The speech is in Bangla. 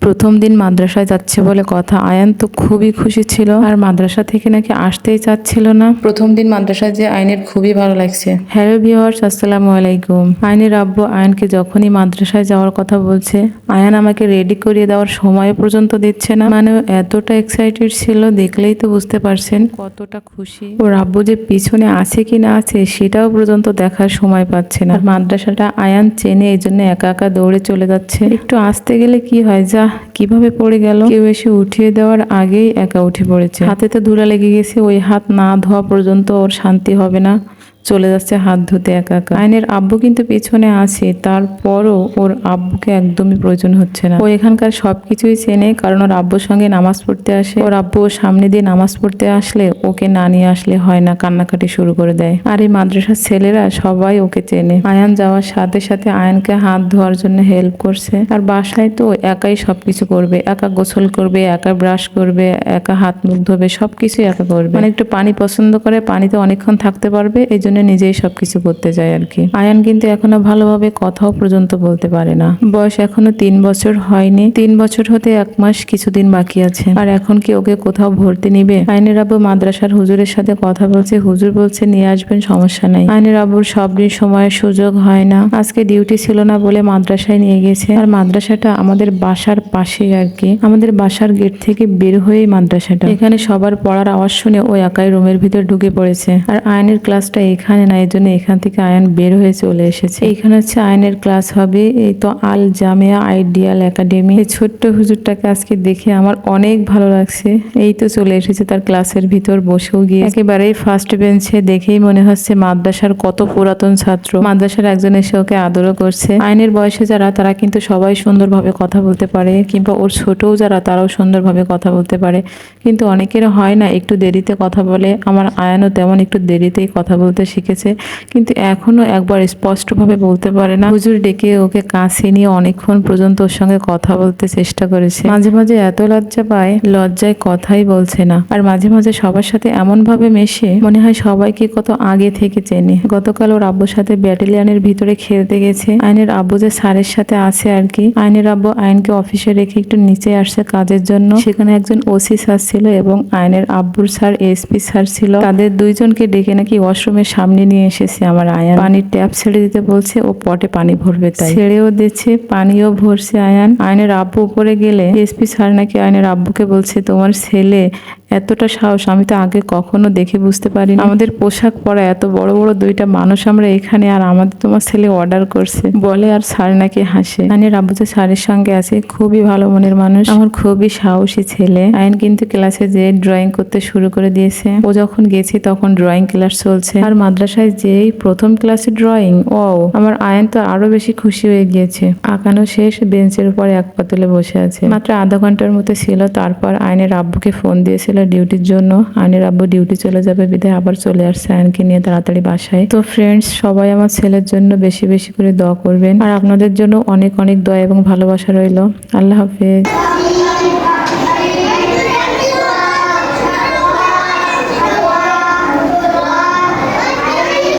প্রথম দিন মাদ্রাসায় যাচ্ছে বলে কথা। আয়ান তো খুবই খুশি ছিল আর মাদ্রাসা থেকে নাকি আসতেই চাচ্ছিল না। প্রথম দিন মাদ্রাসায় যে আইনের খুবই ভালো লাগছে। হ্যালো ভিউয়ার্স, আসসালামু আলাইকুম। আয়নের আব্বু আয়ানকে যখনই মাদ্রাসায় যাওয়ার কথা বলছে, আয়ান আমাকে রেডি করিয়ে দেওয়ার সময় পর্যন্ত দিচ্ছে না। মানে এতটা এক্সাইটেড ছিল, দেখলেই তো বুঝতে পারছেন কতটা খুশি। ওর আব্বু যে পিছনে আছে কি না আছে সেটাও পর্যন্ত দেখার সময় পাচ্ছে না। মাদ্রাসাটা আয়ান চেনে, এই জন্য একা একা দৌড়ে চলে যাচ্ছে। একটু আসতে গেলে কি হয়, যা কিভাবে পড়ে গেল, কেউ এসে উঠিয়ে দেওয়ার আগেই একা উঠে পড়েছে। হাতে তো ধুলা লেগে গেছে, ওই হাত না ধোয়া পর্যন্ত ওর শান্তি হবে না। চলে যাচ্ছে হাত ধুতে একা একা। আয়নের আব্বু কিন্তু পিছনে আছে, তারপরও ওর আব্বুকে একদমই প্রয়োজন হচ্ছে না। ও এখানকার সবকিছুই চেনে, কারণ ওর আব্বুর সঙ্গে নামাজ পড়তে আসে। ওর আব্বু ওর সামনে দিয়ে নামাজ পড়তে আসলে ওকে না নিয়ে আসলে হয় না, কান্নাকাটি শুরু করে দেয়। আর এই মাদ্রাসার ছেলেরা সবাই ওকে চেনে। আয়ান যাওয়ার সাথে সাথে আয়ানকে হাত ধোয়ার জন্য হেল্প করছে। আর বাসায় তো একাই সবকিছু করবে, একা গোসল করবে, একা ব্রাশ করবে, একা হাত মুখ ধোবে, সবকিছু একা করবে। মানে একটু পানি পছন্দ করে, পানিতে অনেকক্ষণ থাকতে পারবে, এই জন্য নিজেই সবকিছু করতে যায় আর কি। আয়ান কিন্তু এখনো ভালোভাবে কথাও পর্যন্ত বলতে পারে না। বয়স এখনো 3 বছর হয়নি। 3 বছর হতে 1 মাস কিছুদিন বাকি আছে। আর এখন কি ওকে কোথাও ভর্তি নিবে? আয়নের আব্বু মাদ্রাসার হুজুরের সাথে কথা বলছে। হুজুর বলছে নিয়ে আসবেন, সমস্যা নাই। আয়নের আব্বুর সব দিন সময়ের সুযোগ হয় না। আজকে ডিউটি ছিল না বলে মাদ্রাসায় নিয়ে গেছে। আর মাদ্রাসাটা আমাদের বাসার পাশেই আর কি। আমাদের বাসার গেট থেকে বের হয়েই মাদ্রাসাটা। এখানে সবার পড়ার আওয়াজ শুনে ও একাই রুমের ভিতর ঢুকে পড়েছে। আর আয়নের ক্লাসটা এখানে না, এই জন্য এখান থেকে আয়ান বের হয়ে চলে এসেছে। এইখানে হচ্ছে আয়নের ক্লাস হবে। এই তো আল জামিয়া আইডিয়াল একাডেমি। এই ছোট্ট হুজুরটাকে আজকে দেখে আমার অনেক ভালো লাগছে। এই তো চলে এসেছে তার ক্লাসের ভিতর, বসেও গিয়ে একেবারেই ফার্স্ট বেঞ্চে। দেখেই মনে হচ্ছে মাদ্রাসার কত পুরাতন ছাত্র। মাদ্রাসার একজন এসে ওকে আদরও করছে। আয়নের বয়সে যারা, তারা কিন্তু সবাই সুন্দরভাবে কথা বলতে পারে, কিংবা ওর ছোটও যারা, তারাও সুন্দরভাবে কথা বলতে পারে। কিন্তু অনেকের হয় না, একটু দেরিতে কথা বলে। আমার আয়ানও তেমন একটু দেরিতেই কথা বলতে শিখেছে, কিন্তু এখনো একবার স্পষ্টভাবে বলতে পারে না। হুজুর ডেকে ওকে কাছে নিয়ে অনেকক্ষণ পর্যন্ত ওর সঙ্গে কথা বলতে চেষ্টা করেছে। মাঝে মাঝে এত লজ্জা পায়, লজ্জায় কথাই বলছে না। আর মাঝে মাঝে সবার সাথে এমন ভাবে মেশে, মনে হয় সবাইকে কত আগে থেকে চেনে। গতকাল ওর আব্বুর সাথে ব্যাটালিয়নের ভিতরে খেলতে গেছে। আইনের আব্বু যে স্যারের সাথে আছে আর কি। আইনের আব্বু আইনকে অফিসে রেখে একটু নিচে আসছে কাজের জন্য। সেখানে একজন ওসি স্যার ছিল এবং আইনের আব্বুর স্যার এসপি স্যার ছিল। তাদের দুইজনকে ডেকে নাকি ওয়াশরুমের সামনে নিয়ে এসেছে আমার আয়ান। পানির ট্যাপ ছেড়ে দিতে বলছে, ও পটে পানি ভরবে, তাই ছেড়েও দিচ্ছে, পানিও ভরছে আয়ান। আয়নের আব্বু উপরে গেলে এসপি স্যার নাকি আয়নের আব্বুকে বলছে, তোমার ছেলে এতটা সাহস আমি তো আগে কখনো দেখে বুঝতে পারিনি। আমাদের পোশাক পরা এত বড় বড় 2টা মানুষ আমরা এখানে, আর আমাদের তোমার ছেলে অর্ডার করছে বলে। আর স্যার নাকি হাসে। আয়নের আব্বু যে স্যারের সঙ্গে আছে, খুবই ভালো মনের মানুষ, আমার খুবই সাহসী ছেলে। আয়ন কিন্তু ক্লাসে যে ড্রয়িং করতে শুরু করে দিয়েছে। ও যখন গেছি তখন ড্রয়িং ক্লাস চলছে। আর মাদ্রাসায় যেই প্রথম ক্লাসে ড্রয়িং, ও আমার আয়ন তো আরো বেশি খুশি হয়ে গিয়েছে। আঁকানো শেষ, বেঞ্চের উপরে এক পা তুলে বসে আছে। মাত্র আধা ঘন্টার মতো ছিল, তারপর আয়নের আব্বুকে ফোন দিয়েছিল ডিউটির জন্য। আয়নের আব্বু ডিউটি চলে যাবে বিধায় আবার চলে আসছে আয়নকে নিয়ে তাড়াতাড়ি বাসায়। তো ফ্রেন্ডস, সবাই আমার ছেলের জন্য বেশি বেশি করে দোয়া করবেন, আর আপনাদের জন্য অনেক অনেক দোয়া এবং ভালোবাসা রইল। আল্লাহ হাফেজ।